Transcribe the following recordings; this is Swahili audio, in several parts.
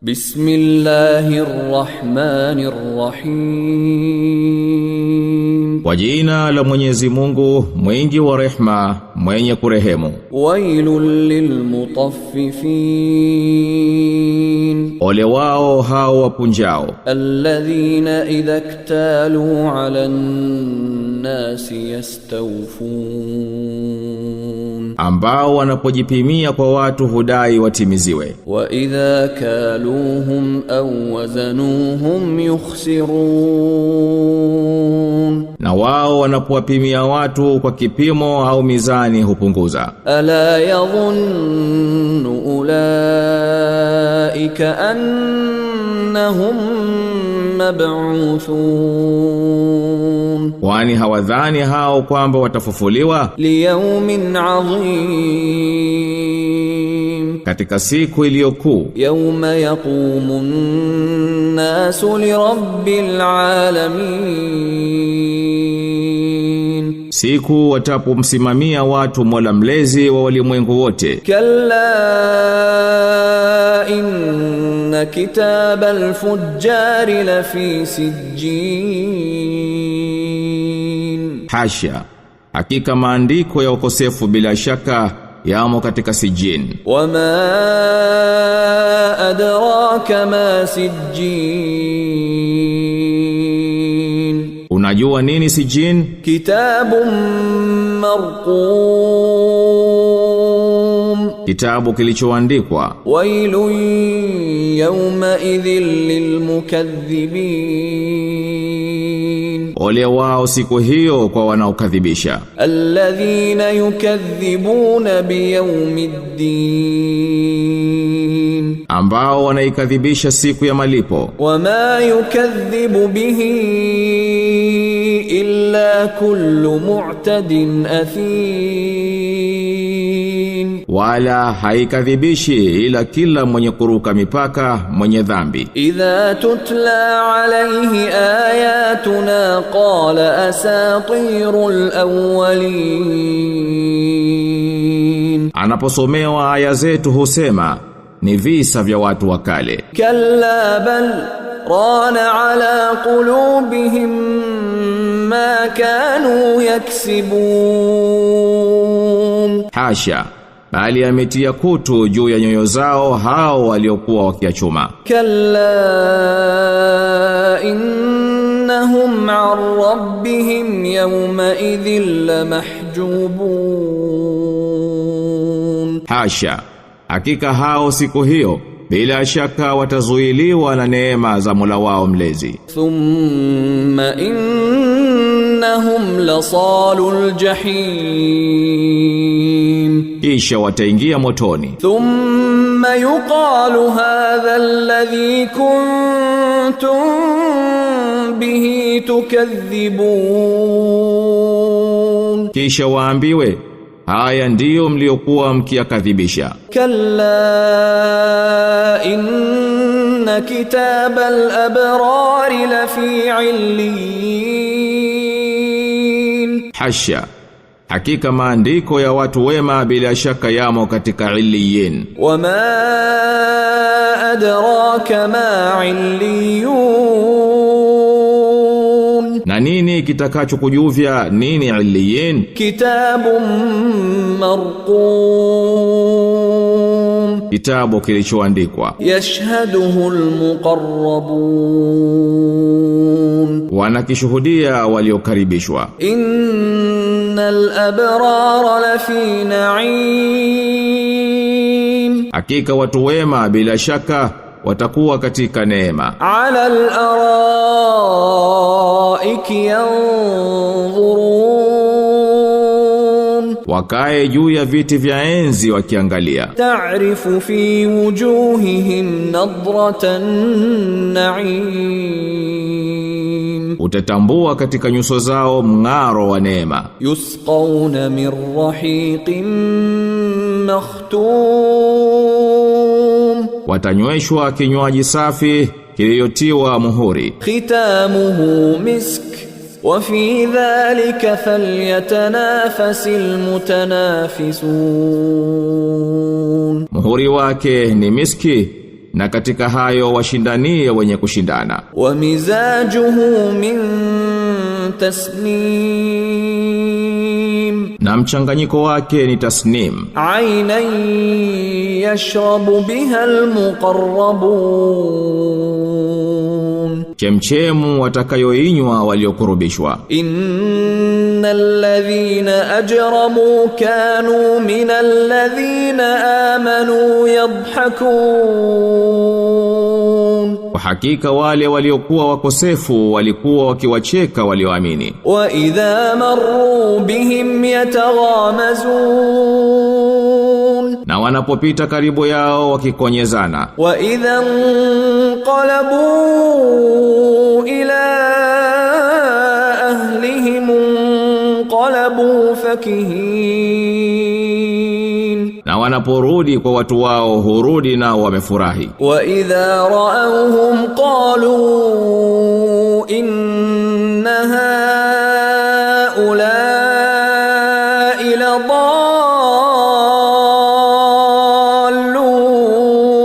Bismillahirrahmanirrahim. Kwa jina la Mwenyezi Mungu, mwingi wa rehema, mwenye kurehemu. Wailul lilmutaffifin. Ole wao hao wapunjao. Alladhina idha iktalu 'alan nasi yastawfun. Ambao wanapojipimia kwa watu hudai watimiziwe. Wa idha kaluhum aw wazanuhum yukhsirun. Na wao wanapowapimia watu kwa kipimo au mizani hupunguza. Ala yadhunnu ulaika annahum mab'uthun. Kwani hawadhani hao kwamba watafufuliwa? Liyawmin 'azim. Katika siku iliyokuu. Yawma yaqumun nasu lirabbil alamin. Siku watapomsimamia watu Mola mlezi wa walimwengu wote. Kalla inna kitabal fujjari lafi sijjin. Hasha, hakika maandiko ya ukosefu bila shaka yamo katika sijin. Wama adraka ma sijjin. Unajua nini sijin? Kitabun marqum. Kitabu kilichoandikwa. Wailun yawma idhil lilmukaththibin. Ole wao siku hiyo kwa wanaokadhibisha. Alladhina yukadhibuna biyawmiddin. Ambao wanaikadhibisha siku ya malipo. Wama yukadhibu bihi illa kullu mu'tadin athim. Wala haikadhibishi ila kila mwenye kuruka mipaka, mwenye dhambi. Idha tutla alayhi ayatuna qala asatirul awwalin. Anaposomewa aya zetu husema ni visa vya watu wa kale. Kalla bal rana ala qulubihim ma kanu yaksibun. Hasha, bali ametia kutu juu ya nyoyo zao hao waliokuwa wakiachuma. Kalla innahum 'an rabbihim yawma idhil lamahjubun. Hasha, hakika hao siku hiyo bila shaka watazuiliwa na neema za Mola wao mlezi. Thumma innahum lasalul jahim. Kisha wataingia motoni. Thumma yuqalu hadha alladhi kuntum bihi tukadhibun. Kisha waambiwe, haya ndiyo mliokuwa mkiyakadhibisha. Kalla inna kitabal abrari lafi 'illiyin. Hasha, hakika maandiko ya watu wema bila shaka yamo katika 'illiyin. Wama adraka ma 'illiyun. Na nini kitakachokujuvya nini 'illiyin? Kitabun marqum. Kitabu kilichoandikwa. Yashhaduhu almuqarrabun. Wanakishuhudia waliokaribishwa. Innal abrara lafi na'im. Hakika watu wema bila shaka watakuwa katika neema. Ala al-araiki yanzurun. Wakae juu ya viti vya enzi wakiangalia. Ta'rifu fi wujuhihim nadratan na'im. Utatambua katika nyuso zao mng'aro wa neema. Yusqawna min rahiqin makhtum. Watanyweshwa kinywaji safi kiliyotiwa muhuri. Khitamuhu misk wa fi dhalika falyatanafasil mutanafisun. Muhuri wake ni miski na katika hayo washindanie wenye kushindana. Wa mizajuhu min tasnim, na mchanganyiko wake ni tasnim. Aynan yashrabu biha almuqarrabun, chemchemu watakayoinywa waliokurubishwa. Innal ladhina ajramu kanu minal ladhina amanu yadhhakun, kwa hakika wale waliokuwa wakosefu walikuwa wakiwacheka walioamini. Wa idha marru bihim yataghamazun, na wanapopita karibu yao wakikonyezana. Wa idha qalabu ila ahlihim qalabu fakihin, na wanaporudi kwa watu wao hurudi nao wamefurahi. Wa idha ra'awhum qalu inna haula'i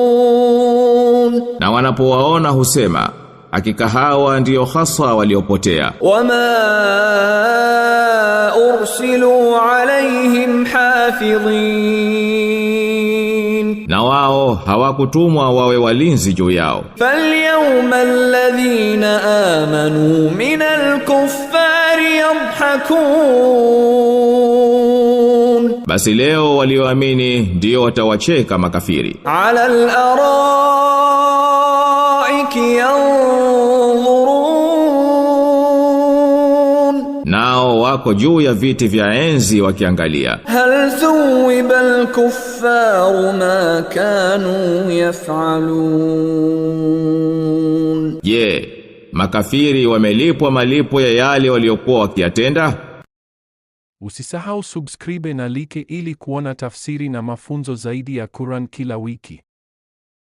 ladallun, na wanapowaona husema hakika hawa ndio hasa waliopotea. Wama ursilu alayhim hafidhin, na wao hawakutumwa wawe walinzi juu yao. Falyawma alladhina amanu minal kuffari yadhhakun, basi leo walioamini ndio watawacheka makafiri. Ala al-araiki yanzurun, nao wako juu ya viti vya enzi wakiangalia. Hal thuwiba al-kuffaru ma kanu yaf'alun, Je, makafiri wamelipwa malipo ya yale waliokuwa wakiyatenda? Usisahau subscribe na like ili kuona tafsiri na mafunzo zaidi ya Quran kila wiki.